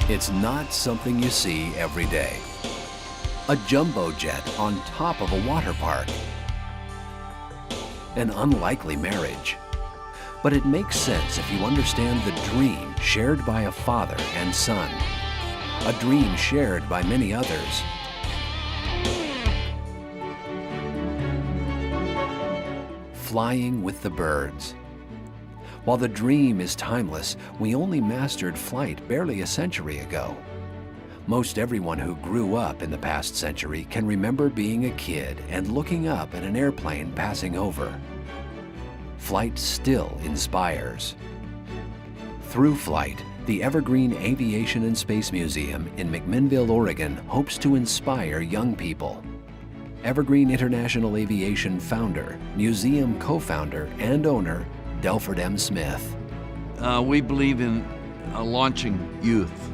It's not something you see every day. A jumbo jet on top of a water park. An unlikely marriage. But it makes sense if you understand the dream shared by a father and son. A dream shared by many others. Flying with the birds. While the dream is timeless, we only mastered flight barely a century ago. Most everyone who grew up in the past century can remember being a kid and looking up at an airplane passing over. Flight still inspires. Through flight, the Evergreen Aviation and Space Museum in McMinnville, Oregon hopes to inspire young people. Evergreen International Aviation founder, museum co-founder, and owner, Delford M. Smith. We believe in launching youth.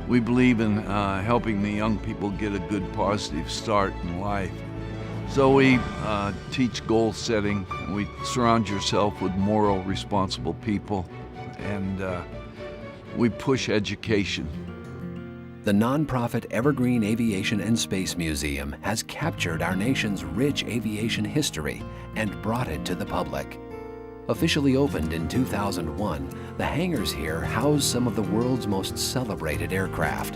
We believe in helping the young people get a good positive start in life. So we teach goal setting. We surround yourself with moral, responsible people, and we push education. The nonprofit Evergreen Aviation and Space Museum has captured our nation's rich aviation history and brought it to the public. Officially opened in 2001, the hangars here house some of the world's most celebrated aircraft.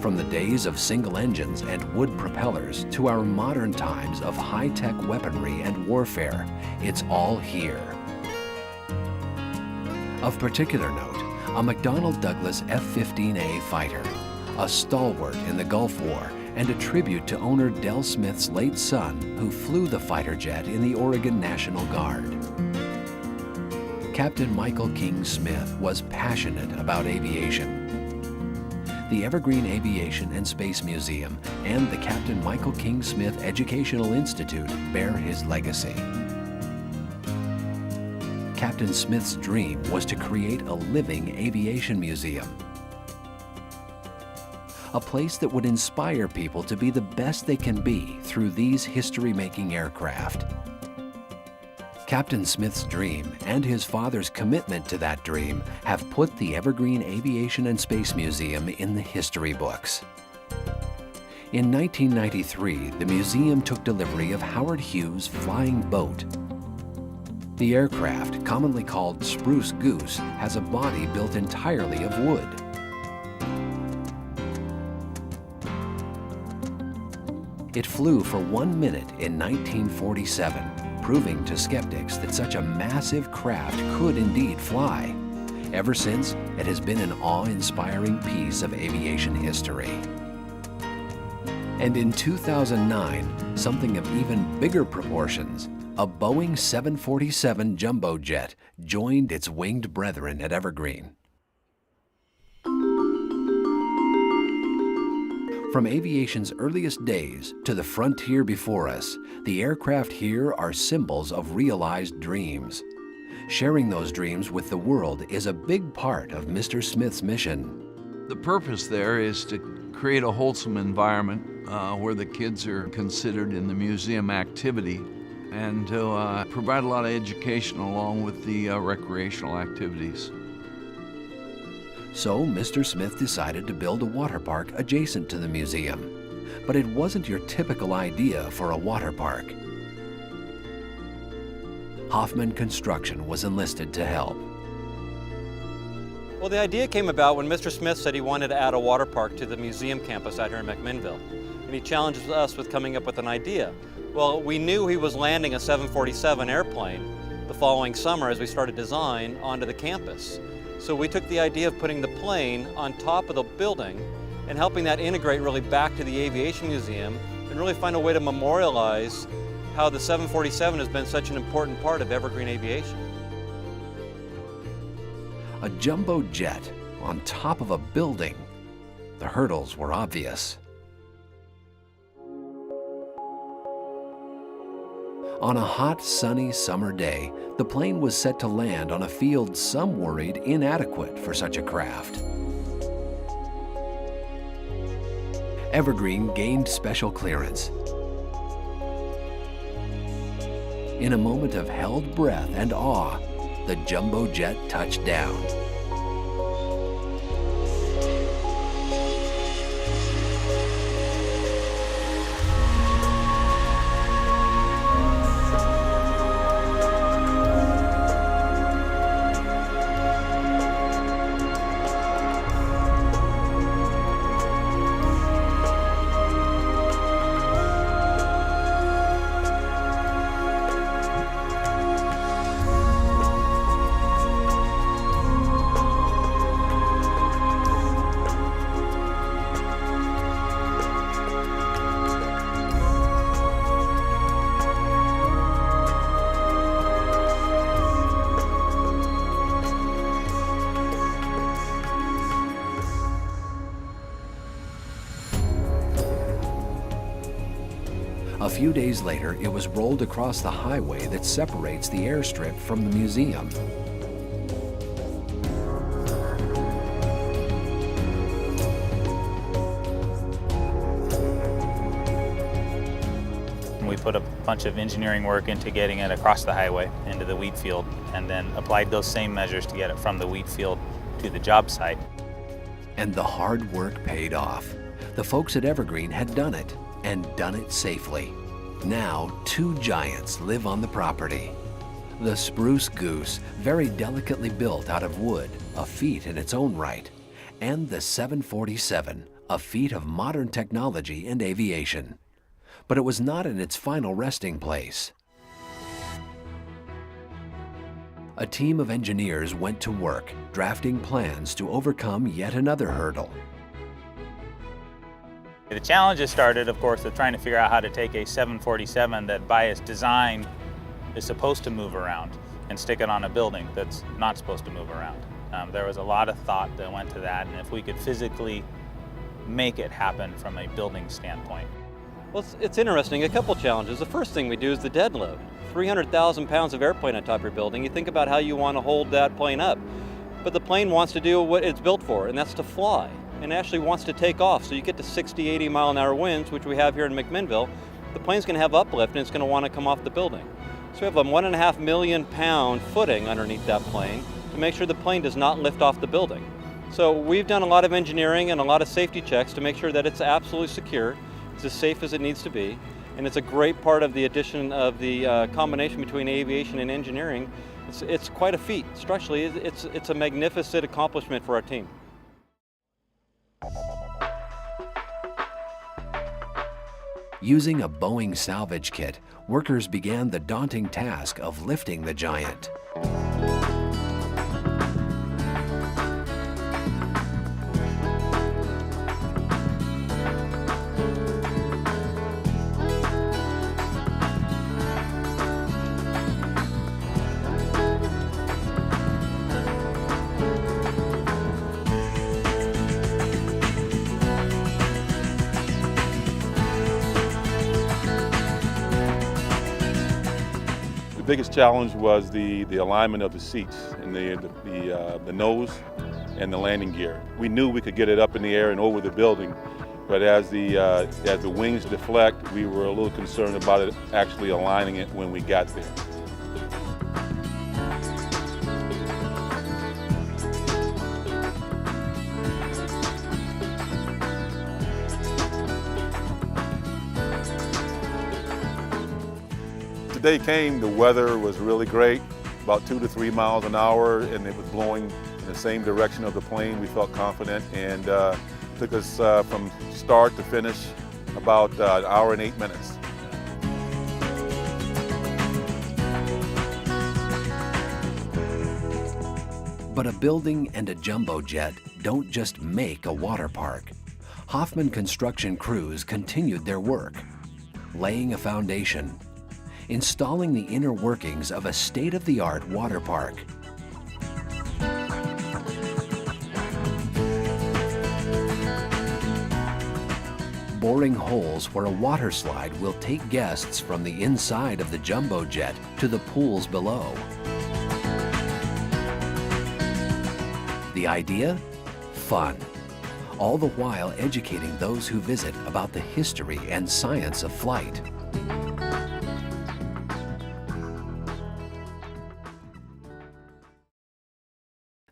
From the days of single engines and wood propellers to our modern times of high-tech weaponry and warfare, it's all here. Of particular note, a McDonnell Douglas F-15A fighter, a stalwart in the Gulf War, and a tribute to owner Del Smith's late son, who flew the fighter jet in the Oregon National Guard. Captain Michael King Smith was passionate about aviation. The Evergreen Aviation and Space Museum and the Captain Michael King Smith Educational Institute bear his legacy. Captain Smith's dream was to create a living aviation museum. A place that would inspire people to be the best they can be through these history-making aircraft. Captain Smith's dream and his father's commitment to that dream have put the Evergreen Aviation and Space Museum in the history books. In 1993, the museum took delivery of Howard Hughes' Flying Boat. The aircraft, commonly called Spruce Goose, has a body built entirely of wood. It flew for 1 minute in 1947. Proving to skeptics that such a massive craft could indeed fly. Ever since, it has been an awe-inspiring piece of aviation history. And in 2009, something of even bigger proportions, a Boeing 747 jumbo jet joined its winged brethren at Evergreen. From aviation's earliest days to the frontier before us, the aircraft here are symbols of realized dreams. Sharing those dreams with the world is a big part of Mr. Smith's mission. The purpose there is to create a wholesome environment where the kids are considered in the museum activity, and to provide a lot of education along with the recreational activities. So Mr. Smith decided to build a water park adjacent to the museum. But it wasn't your typical idea for a water park. Hoffman Construction was enlisted to help. Well, the idea came about when Mr. Smith said he wanted to add a water park to the museum campus out here in McMinnville. And he challenged us with coming up with an idea. Well, we knew he was landing a 747 airplane the following summer as we started design onto the campus. So we took the idea of putting the plane on top of the building and helping that integrate really back to the Aviation Museum and really find a way to memorialize how the 747 has been such an important part of Evergreen Aviation. A jumbo jet on top of a building. The hurdles were obvious. On a hot, sunny summer day, the plane was set to land on a field some worried inadequate for such a craft. Evergreen gained special clearance. In a moment of held breath and awe, the jumbo jet touched down. A few days later, it was rolled across the highway that separates the airstrip from the museum. We put a bunch of engineering work into getting it across the highway into the wheat field, and then applied those same measures to get it from the wheat field to the job site. And the hard work paid off. The folks at Evergreen had done it, and done it safely. Now, two giants live on the property. The Spruce Goose, very delicately built out of wood, a feat in its own right, and the 747, a feat of modern technology and aviation. But it was not in its final resting place. A team of engineers went to work, drafting plans to overcome yet another hurdle. The challenges started, of course, with trying to figure out how to take a 747 that by its design is supposed to move around and stick it on a building that's not supposed to move around. There was a lot of thought that went to that, and if we could physically make it happen from a building standpoint. Well, it's interesting. A couple challenges. The first thing we do is the dead load. 300,000 pounds of airplane on top of your building. You think about how you want to hold that plane up. But the plane wants to do what it's built for, and that's to fly. And actually wants to take off. So you get to 60, 80 mile an hour winds, which we have here in McMinnville, the plane's going to have uplift and it's going to want to come off the building. So we have a 1.5 million pound footing underneath that plane to make sure the plane does not lift off the building. So we've done a lot of engineering and a lot of safety checks to make sure that it's absolutely secure, it's as safe as it needs to be, and it's a great part of the addition of the combination between aviation and engineering. It's quite a feat. Structurally, it's a magnificent accomplishment for our team. Using a Boeing salvage kit, workers began the daunting task of lifting the giant. The biggest challenge was the alignment of the seats and the nose and the landing gear. We knew we could get it up in the air and over the building, but as the wings deflect, we were a little concerned about it actually aligning it when we got there. The day came, the weather was really great, about 2 to 3 miles an hour, and it was blowing in the same direction of the plane. We felt confident, and took us from start to finish about an hour and 8 minutes. But a building and a jumbo jet don't just make a water park. Hoffman construction crews continued their work, laying a foundation, installing the inner workings of a state-of-the-art water park. Boring holes where a water slide will take guests from the inside of the jumbo jet to the pools below. The idea? Fun. All the while educating those who visit about the history and science of flight.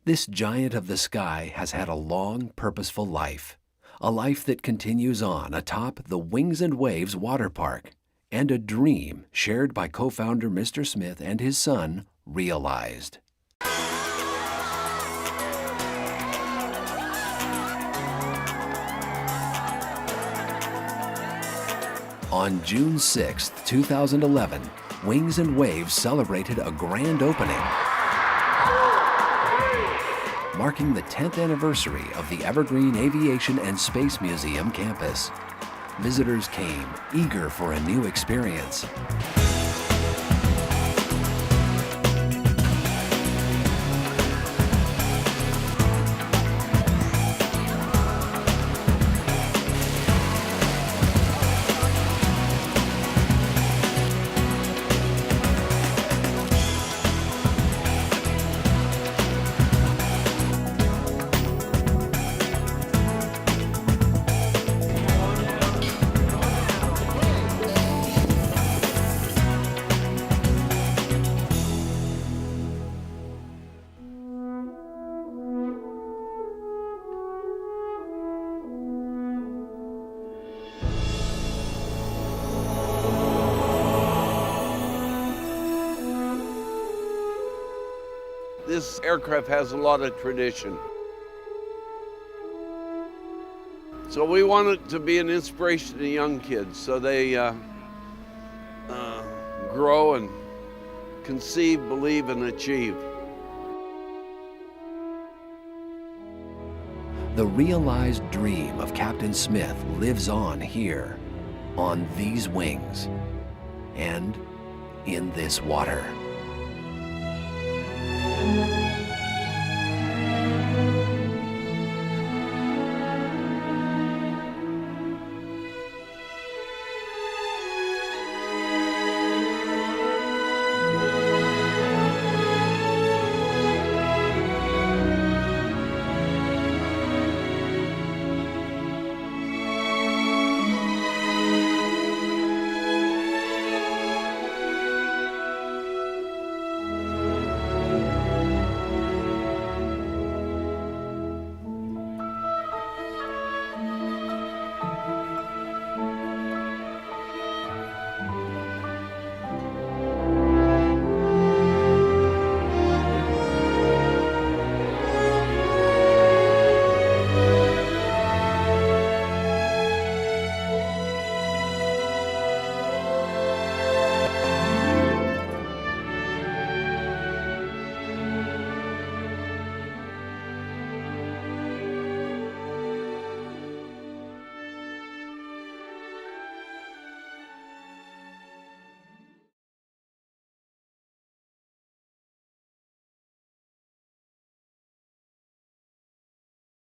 This giant of the sky has had a long, purposeful life, a life that continues on atop the Wings and Waves Waterpark, and a dream shared by co-founder Mr. Smith and his son realized. On June 6, 2011, Wings and Waves celebrated a grand opening, marking the 10th anniversary of the Evergreen Aviation and Space Museum campus. Visitors came, eager for a new experience. This aircraft has a lot of tradition. So we want it to be an inspiration to young kids so they grow and conceive, believe, and achieve. The realized dream of Captain Smith lives on here, on these wings, and in this water.